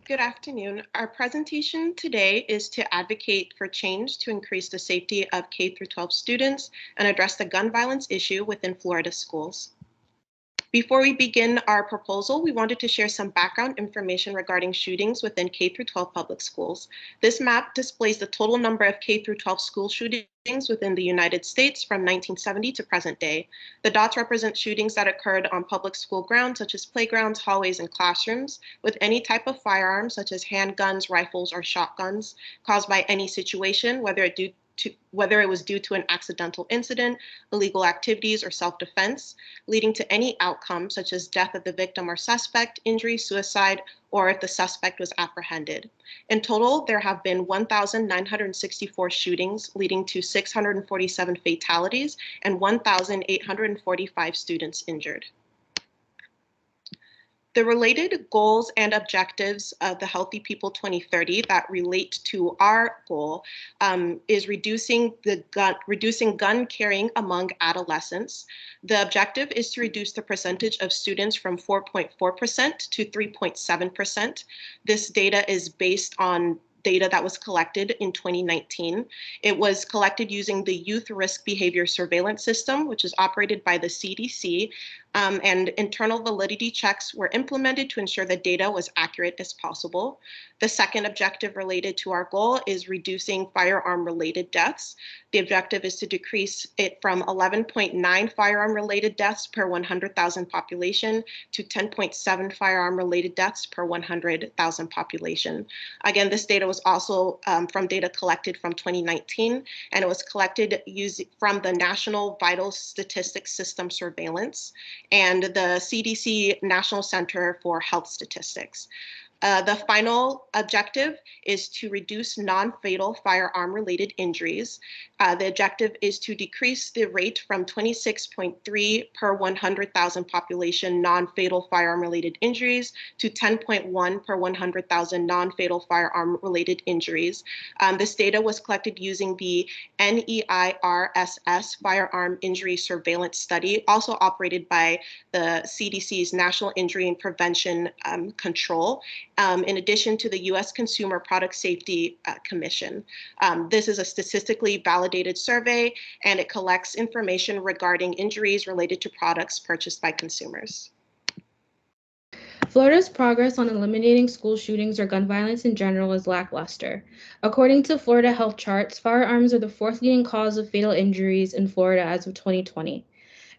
Good afternoon. Our presentation today is to advocate for change to increase the safety of K-12 students and address the gun violence issue within Florida schools. Before we begin our proposal, we wanted to share some background information regarding shootings within K-12 public schools. This map displays the total number of K-12 school shootings within the United States from 1970 to present day. The dots represent shootings that occurred on public school grounds, such as playgrounds, hallways, and classrooms, with any type of firearm, such as handguns, rifles, or shotguns, caused by any situation, whether it was due to an accidental incident, illegal activities, or self-defense, leading to any outcome such as death of the victim or suspect, injury, suicide, or if the suspect was apprehended. In total, there have been 1,964 shootings, leading to 647 fatalities and 1,845 students injured. The related goals and objectives of the Healthy People 2030 that relate to our goal is reducing gun carrying among adolescents. The objective is to reduce the percentage of students from 4.4% to 3.7%. This data is based on data that was collected in 2019. It was collected using the Youth Risk Behavior Surveillance System, which is operated by the CDC, and internal validity checks were implemented to ensure the data was accurate as possible. The second objective related to our goal is reducing firearm-related deaths. The objective is to decrease it from 11.9 firearm-related deaths per 100,000 population to 10.7 firearm-related deaths per 100,000 population. Again, this data was also from data collected from 2019, and it was collected from the National Vital Statistics System surveillance and the CDC National Center for Health Statistics. The final objective is to reduce non-fatal firearm-related injuries. The objective is to decrease the rate from 26.3 per 100,000 population non-fatal firearm-related injuries to 10.1 per 100,000 non-fatal firearm-related injuries. This data was collected using the NEIRSS Firearm Injury Surveillance Study, also operated by the CDC's National Injury and Prevention Control, in addition to the U.S. Consumer Product Safety Commission. This is a statistically validated survey, and it collects information regarding injuries related to products purchased by consumers. Florida's progress on eliminating school shootings or gun violence in general is lackluster. According to Florida Health Charts, firearms are the fourth leading cause of fatal injuries in Florida as of 2020.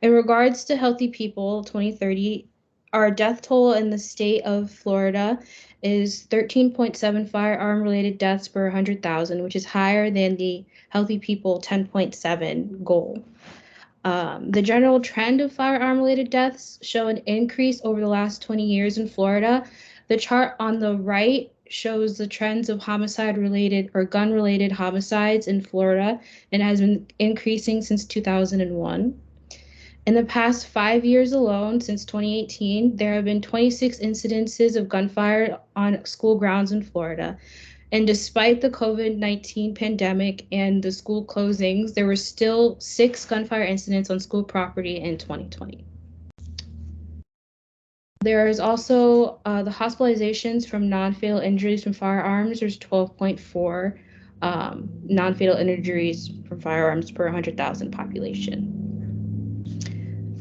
In regards to Healthy People 2030, our death toll in the state of Florida is 13.7 firearm-related deaths per 100,000, which is higher than the Healthy People 10.7 goal. The general trend of firearm-related deaths show an increase over the last 20 years in Florida. The chart on the right shows the trends of homicide-related or gun-related homicides in Florida and has been increasing since 2001. In the past 5 years alone, since 2018, there have been 26 incidences of gunfire on school grounds in Florida. And despite the COVID-19 pandemic and the school closings, there were still 6 gunfire incidents on school property in 2020. There is also the hospitalizations from non-fatal injuries from firearms. There's 12.4 non-fatal injuries from firearms per 100,000 population.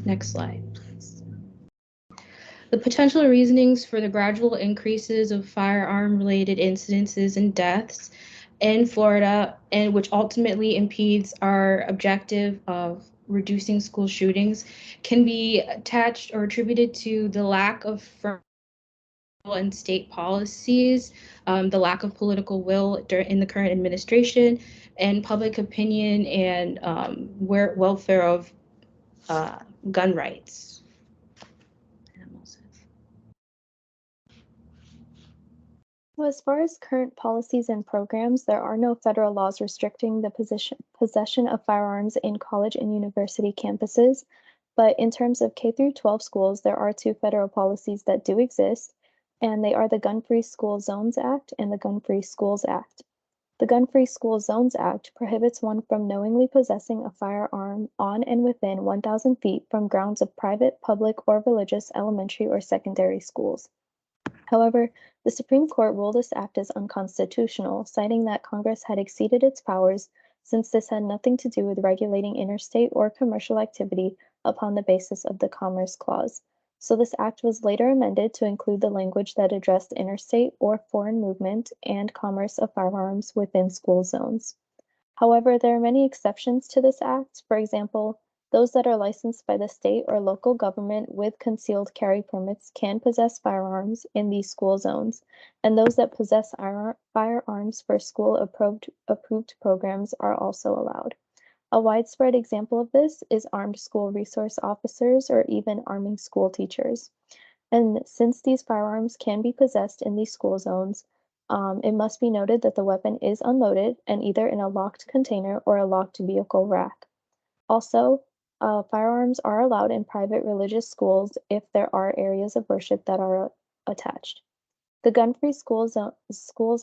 Next slide, please. The potential reasonings for the gradual increases of firearm-related incidences and deaths in Florida, and which ultimately impedes our objective of reducing school shootings, can be attached or attributed to the lack of federal and state policies, the lack of political will in the current administration, and public opinion and welfare of gun rights. Well, as far as current policies and programs, there are no federal laws restricting the possession of firearms in college and university campuses. But in terms of K through 12 schools, there are 2 federal policies that do exist, and they are the Gun-Free School Zones Act and the Gun-Free Schools Act. The Gun-Free School Zones Act prohibits one from knowingly possessing a firearm on and within 1,000 feet from grounds of private, public, or religious elementary or secondary schools. However, the Supreme Court ruled this act as unconstitutional, citing that Congress had exceeded its powers since this had nothing to do with regulating interstate or commercial activity upon the basis of the Commerce Clause. So this act was later amended to include the language that addressed interstate or foreign movement and commerce of firearms within school zones. However, there are many exceptions to this act. For example, those that are licensed by the state or local government with concealed carry permits can possess firearms in these school zones, and those that possess firearms for school approved programs are also allowed. A widespread example of this is armed school resource officers or even arming school teachers. And since these firearms can be possessed in these school zones, it must be noted that the weapon is unloaded and either in a locked container or a locked vehicle rack. Also, firearms are allowed in private religious schools if there are areas of worship that are attached. The Gun-Free Schools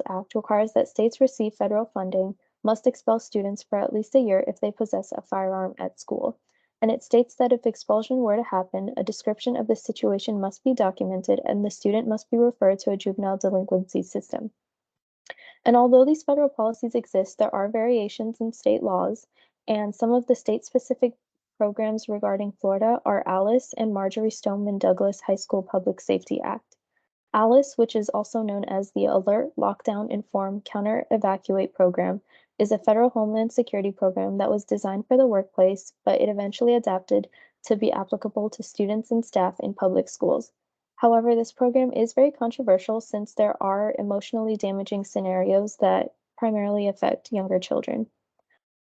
Act requires that states receive federal funding, must expel students for at least a year if they possess a firearm at school. And it states that if expulsion were to happen, a description of the situation must be documented and the student must be referred to a juvenile delinquency system. And although these federal policies exist, there are variations in state laws, and some of the state-specific programs regarding Florida are Alice and Marjorie Stoneman Douglas High School Public Safety Act. Alice, which is also known as the Alert, Lockdown, Inform, Counter Evacuate Program, is a federal homeland security program that was designed for the workplace, but it eventually adapted to be applicable to students and staff in public schools. However, this program is very controversial since there are emotionally damaging scenarios that primarily affect younger children.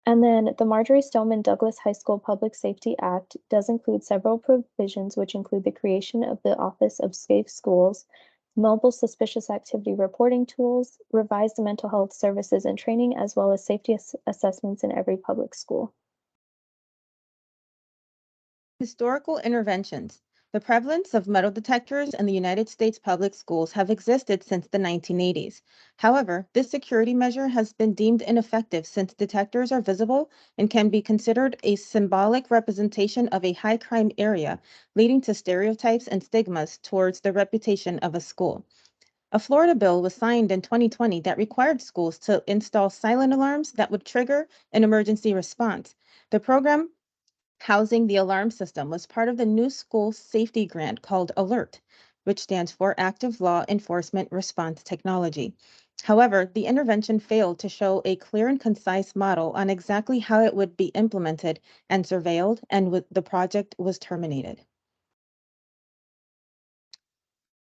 And then the Marjorie Stoneman Douglas High School Public Safety Act does include several provisions, which include the creation of the Office of Safe Schools, mobile suspicious activity reporting tools, revised mental health services and training, as well as safety assessments in every public school. Historical interventions. The prevalence of metal detectors in the United States public schools have existed since the 1980s. However, this security measure has been deemed ineffective since detectors are visible and can be considered a symbolic representation of a high crime area, leading to stereotypes and stigmas towards the reputation of a school. A Florida bill was signed in 2020 that required schools to install silent alarms that would trigger an emergency response. The program housing the alarm system was part of the new school safety grant called ALERT, which stands for Active Law Enforcement Response Technology. However, the intervention failed to show a clear and concise model on exactly how it would be implemented and surveilled, and the project was terminated.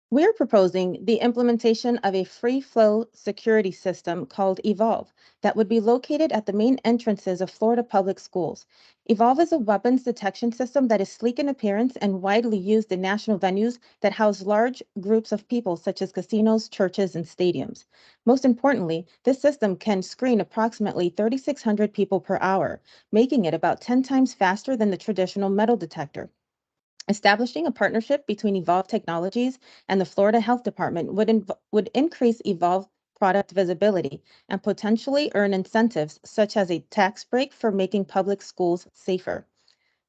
We are proposing the implementation of a free flow security system called Evolve that would be located at the main entrances of Florida public schools. Evolve is a weapons detection system that is sleek in appearance and widely used in national venues that house large groups of people, such as casinos, churches, and stadiums. Most importantly, this system can screen approximately 3,600 people per hour, making it about 10 times faster than the traditional metal detector. Establishing a partnership between Evolve Technologies and the Florida Health Department would increase Evolve product visibility and potentially earn incentives such as a tax break for making public schools safer.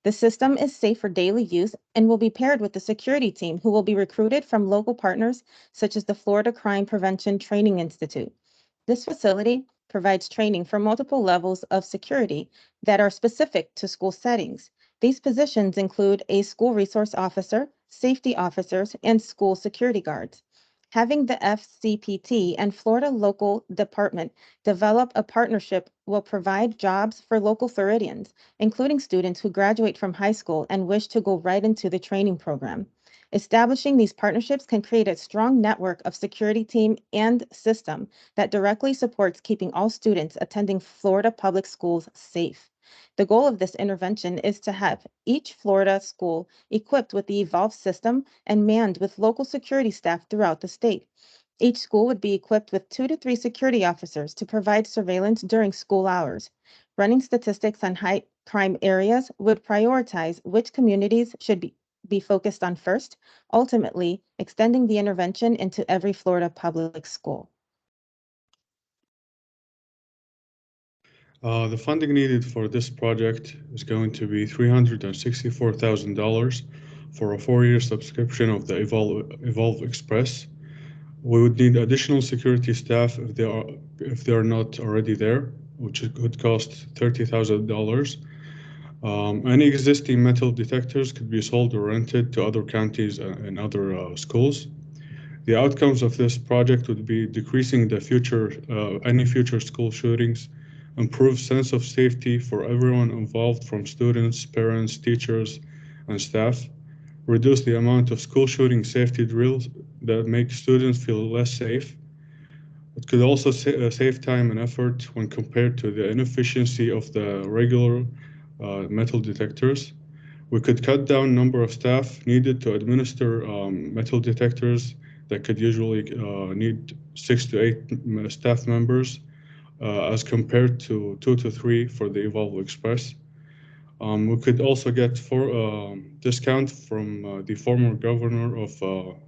The system is safe for daily use and will be paired with the security team who will be recruited from local partners such as the Florida Crime Prevention Training Institute. This facility provides training for multiple levels of security that are specific to school settings. These positions include a school resource officer, safety officers, and school security guards. Having the FCPT and Florida Local Department develop a partnership will provide jobs for local Floridians, including students who graduate from high school and wish to go right into the training program. Establishing these partnerships can create a strong network of security team and system that directly supports keeping all students attending Florida public schools safe. The goal of this intervention is to have each Florida school equipped with the Evolve system and manned with local security staff throughout the state. Each school would be equipped with 2 to 3 security officers to provide surveillance during school hours. Running statistics on high crime areas would prioritize which communities should be focused on first, ultimately extending the intervention into every Florida public school. The funding needed for this project is going to be $364,000 for a 4-year subscription of the Evolve Express. We would need additional security staff if they are not already there, which could cost $30,000. Any existing metal detectors could be sold or rented to other counties and other schools. The outcomes of this project would be decreasing any future school shootings, improve sense of safety for everyone involved from students, parents, teachers, and staff, reduce the amount of school shooting safety drills that make students feel less safe. It could also save time and effort when compared to the inefficiency of the regular metal detectors. We could cut down number of staff needed to administer metal detectors that could usually need 6 to 8 staff members as compared to 2 to 3 for the Evolve Express. We could also get discount from the former governor of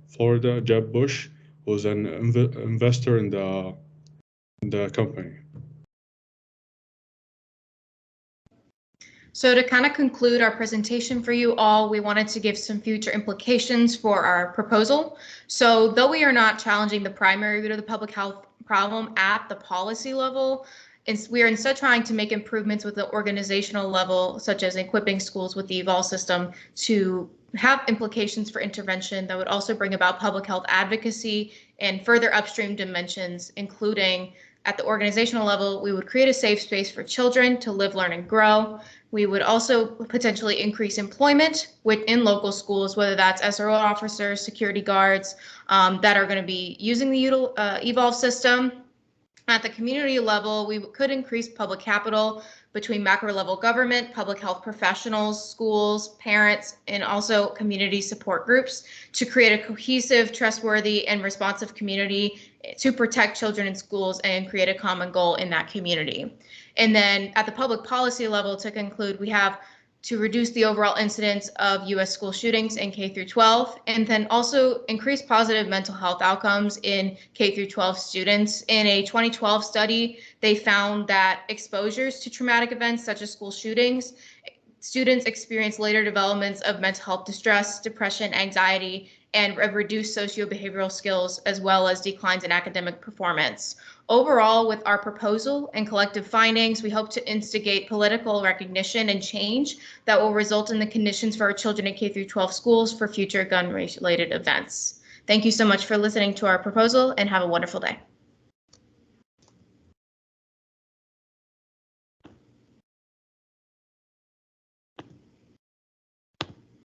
Florida, Jeb Bush, who's an investor in the company. So to kind of conclude our presentation for you all, we wanted to give some future implications for our proposal. So though we are not challenging the primary root of the public health problem at the policy level, we are instead trying to make improvements with the organizational level, such as equipping schools with the EVOL system to have implications for intervention that would also bring about public health advocacy and further upstream dimensions, including at the organizational level, we would create a safe space for children to live, learn, and grow. We would also potentially increase employment within local schools, whether that's SRO officers, security guards that are going to be using the EVOLVE system. At the community level, we could increase public capital between macro level government, public health professionals, schools, parents, and also community support groups to create a cohesive, trustworthy, and responsive community to protect children in schools and create a common goal in that community. And then at the public policy level, to conclude, we have to reduce the overall incidence of U.S. school shootings in K through 12, and then also increase positive mental health outcomes in K through 12 students. In a 2012 study, they found that exposures to traumatic events such as school shootings, students experience later developments of mental health distress, depression, anxiety, and reduced socio-behavioral skills, as well as declines in academic performance. Overall, with our proposal and collective findings, we hope to instigate political recognition and change that will result in the conditions for our children in K through 12 schools for future gun-related events. Thank you so much for listening to our proposal, and have a wonderful day.